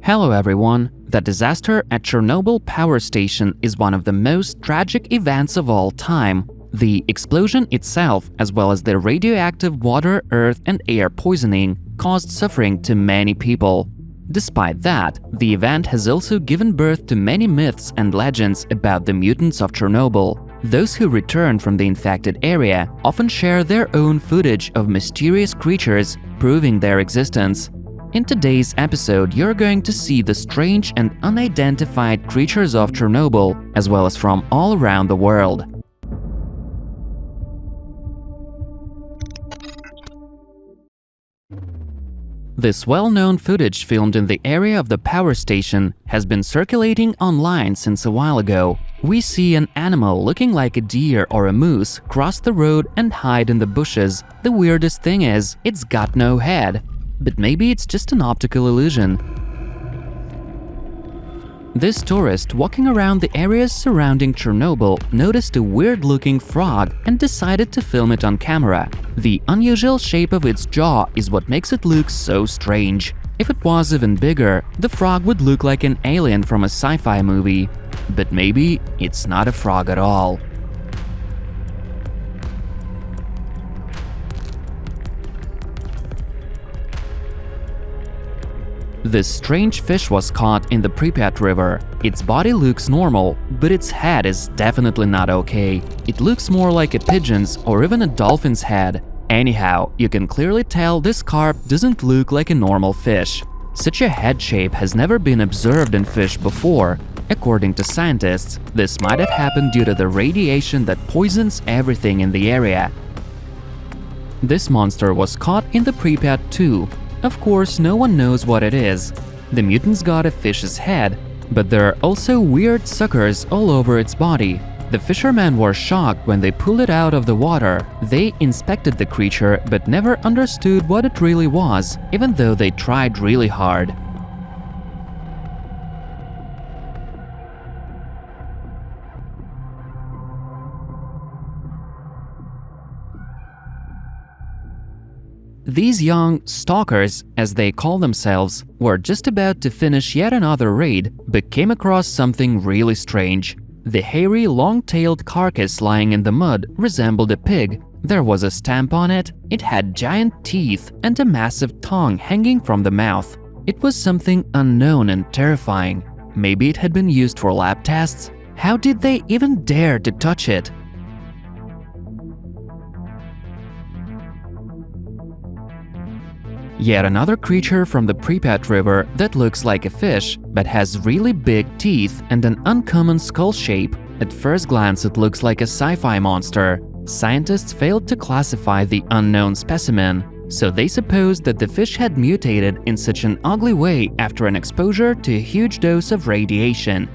Hello everyone! The disaster at Chernobyl power station is one of the most tragic events of all time. The explosion itself, as well as the radioactive water, earth and air poisoning, caused suffering to many people. Despite that, the event has also given birth to many myths and legends about the mutants of Chernobyl. Those who return from the infected area often share their own footage of mysterious creatures, proving their existence. In today's episode, you're going to see the strange and unidentified creatures of Chernobyl, as well as from all around the world. This well-known footage filmed in the area of the power station has been circulating online since a while ago. We see an animal looking like a deer or a moose cross the road and hide in the bushes. The weirdest thing is, it's got no head. But maybe it's just an optical illusion. This tourist walking around the areas surrounding Chernobyl noticed a weird-looking frog and decided to film it on camera. The unusual shape of its jaw is what makes it look so strange. If it was even bigger, the frog would look like an alien from a sci-fi movie. But maybe it's not a frog at all. This strange fish was caught in the Pripyat River. Its body looks normal, but its head is definitely not okay. It looks more like a pigeon's or even a dolphin's head. Anyhow, you can clearly tell this carp doesn't look like a normal fish. Such a head shape has never been observed in fish before. According to scientists, this might have happened due to the radiation that poisons everything in the area. This monster was caught in the Pripyat too. Of course, no one knows what it is. The mutants got a fish's head, but there are also weird suckers all over its body. The fishermen were shocked when they pulled it out of the water. They inspected the creature but never understood what it really was, even though they tried really hard. These young stalkers, as they call themselves, were just about to finish yet another raid, but came across something really strange. The hairy, long-tailed carcass lying in the mud resembled a pig. There was a stamp on it, it had giant teeth and a massive tongue hanging from the mouth. It was something unknown and terrifying. Maybe it had been used for lab tests? How did they even dare to touch it? Yet another creature from the Pripyat River that looks like a fish, but has really big teeth and an uncommon skull shape. At first glance it looks like a sci-fi monster. Scientists failed to classify the unknown specimen, so they supposed that the fish had mutated in such an ugly way after an exposure to a huge dose of radiation.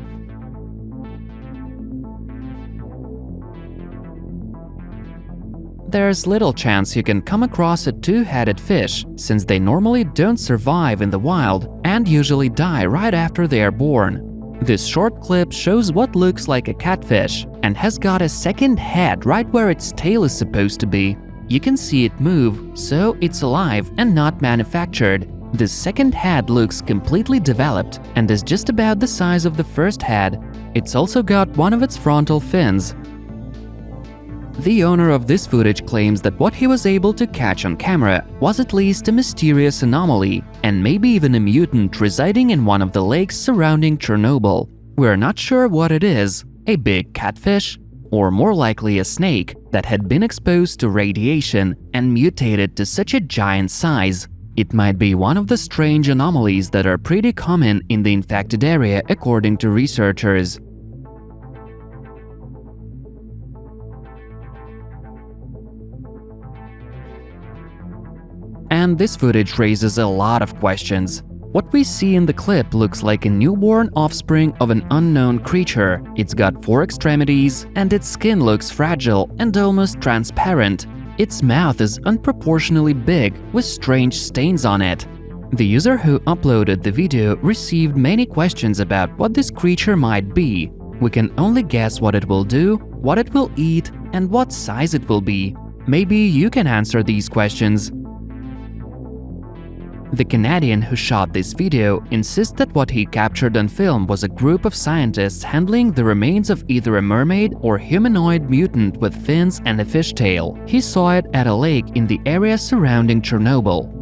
There's little chance you can come across a two-headed fish, since they normally don't survive in the wild and usually die right after they are born. This short clip shows what looks like a catfish and has got a second head right where its tail is supposed to be. You can see it move, so it's alive and not manufactured. This second head looks completely developed and is just about the size of the first head. It's also got one of its frontal fins. The owner of this footage claims that what he was able to catch on camera was at least a mysterious anomaly, and maybe even a mutant residing in one of the lakes surrounding Chernobyl. We're not sure what it is, a big catfish, or more likely a snake that had been exposed to radiation and mutated to such a giant size. It might be one of the strange anomalies that are pretty common in the infected area according to researchers. And this footage raises a lot of questions. What we see in the clip looks like a newborn offspring of an unknown creature. It's got 4 extremities, and its skin looks fragile and almost transparent. Its mouth is unproportionally big, with strange stains on it. The user who uploaded the video received many questions about what this creature might be. We can only guess what it will do, what it will eat, and what size it will be. Maybe you can answer these questions. The Canadian who shot this video insists that what he captured on film was a group of scientists handling the remains of either a mermaid or humanoid mutant with fins and a fishtail. He saw it at a lake in the area surrounding Chernobyl.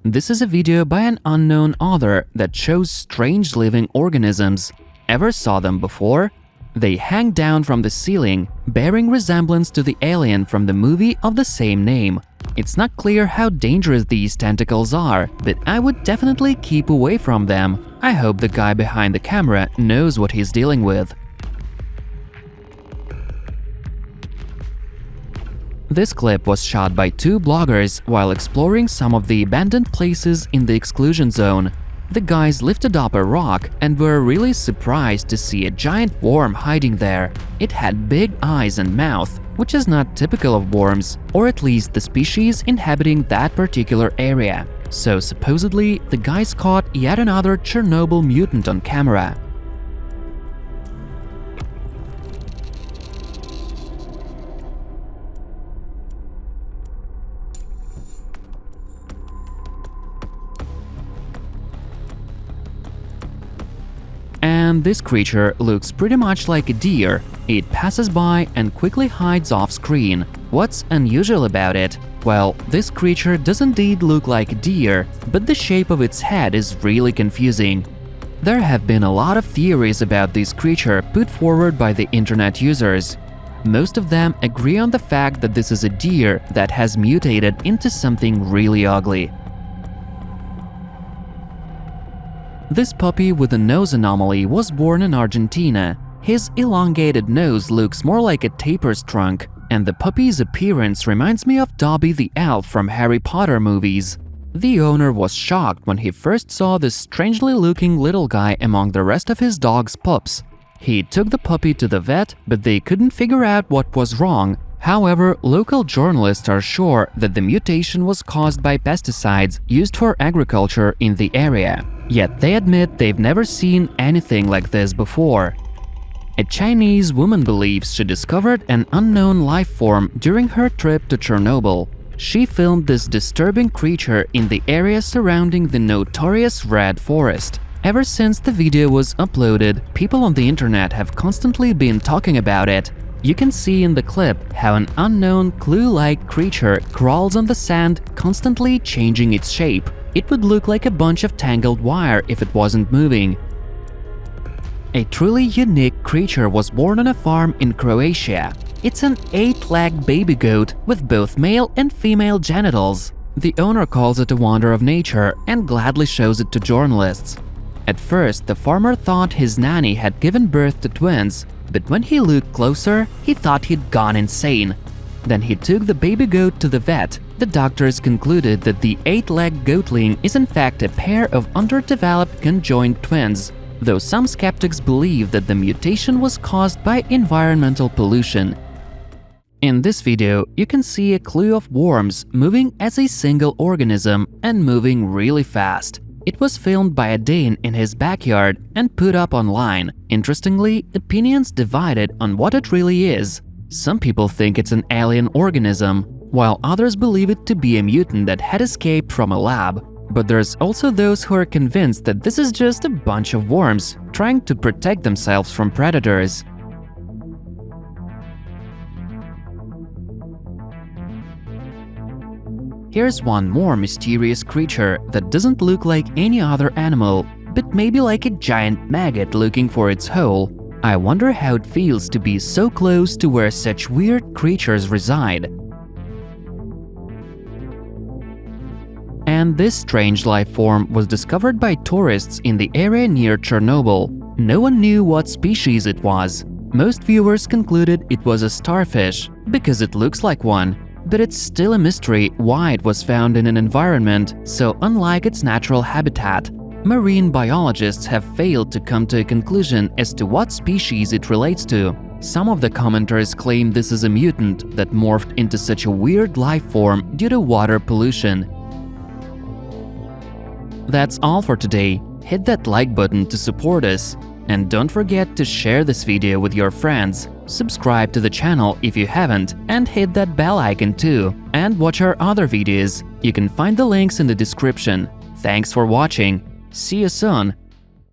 This is a video by an unknown author that shows strange living organisms. Ever saw them before? They hang down from the ceiling, bearing resemblance to the alien from the movie of the same name. It's not clear how dangerous these tentacles are, but I would definitely keep away from them. I hope the guy behind the camera knows what he's dealing with. This clip was shot by two bloggers while exploring some of the abandoned places in the exclusion zone. The guys lifted up a rock and were really surprised to see a giant worm hiding there. It had big eyes and mouth, which is not typical of worms, or at least the species inhabiting that particular area. So supposedly, the guys caught yet another Chernobyl mutant on camera. And this creature looks pretty much like a deer. It passes by and quickly hides off screen. What's unusual about it? Well, this creature does indeed look like a deer, but the shape of its head is really confusing. There have been a lot of theories about this creature put forward by the internet users. Most of them agree on the fact that this is a deer that has mutated into something really ugly. This puppy with a nose anomaly was born in Argentina. His elongated nose looks more like a tapir's trunk, and the puppy's appearance reminds me of Dobby the elf from Harry Potter movies. The owner was shocked when he first saw this strangely looking little guy among the rest of his dog's pups. He took the puppy to the vet, but they couldn't figure out what was wrong. However, local journalists are sure that the mutation was caused by pesticides used for agriculture in the area. Yet they admit they've never seen anything like this before. A Chinese woman believes she discovered an unknown life form during her trip to Chernobyl. She filmed this disturbing creature in the area surrounding the notorious Red Forest. Ever since the video was uploaded, people on the internet have constantly been talking about it. You can see in the clip how an unknown clue-like creature crawls on the sand, constantly changing its shape. It would look like a bunch of tangled wire if it wasn't moving. A truly unique creature was born on a farm in Croatia. It's an 8-legged baby goat with both male and female genitals. The owner calls it a wonder of nature and gladly shows it to journalists. At first, the farmer thought his nanny had given birth to twins, but when he looked closer, he thought he'd gone insane. Then he took the baby goat to the vet. The doctors concluded that the 8-legged goatling is in fact a pair of underdeveloped conjoined twins, though some skeptics believe that the mutation was caused by environmental pollution. In this video, you can see a clue of worms moving as a single organism and moving really fast. It was filmed by a Dane in his backyard and put up online. Interestingly, opinions divided on what it really is. Some people think it's an alien organism, while others believe it to be a mutant that had escaped from a lab. But there's also those who are convinced that this is just a bunch of worms trying to protect themselves from predators. Here's one more mysterious creature that doesn't look like any other animal, but maybe like a giant maggot looking for its hole. I wonder how it feels to be so close to where such weird creatures reside. And this strange life form was discovered by tourists in the area near Chernobyl. No one knew what species it was. Most viewers concluded it was a starfish, because it looks like one. But it's still a mystery why it was found in an environment so unlike its natural habitat. Marine biologists have failed to come to a conclusion as to what species it relates to. Some of the commenters claim this is a mutant that morphed into such a weird life form due to water pollution. That's all for today. Hit that like button to support us. And don't forget to share this video with your friends. Subscribe to the channel if you haven't, and hit that bell icon too. And watch our other videos. You can find the links in the description. Thanks for watching. See you soon.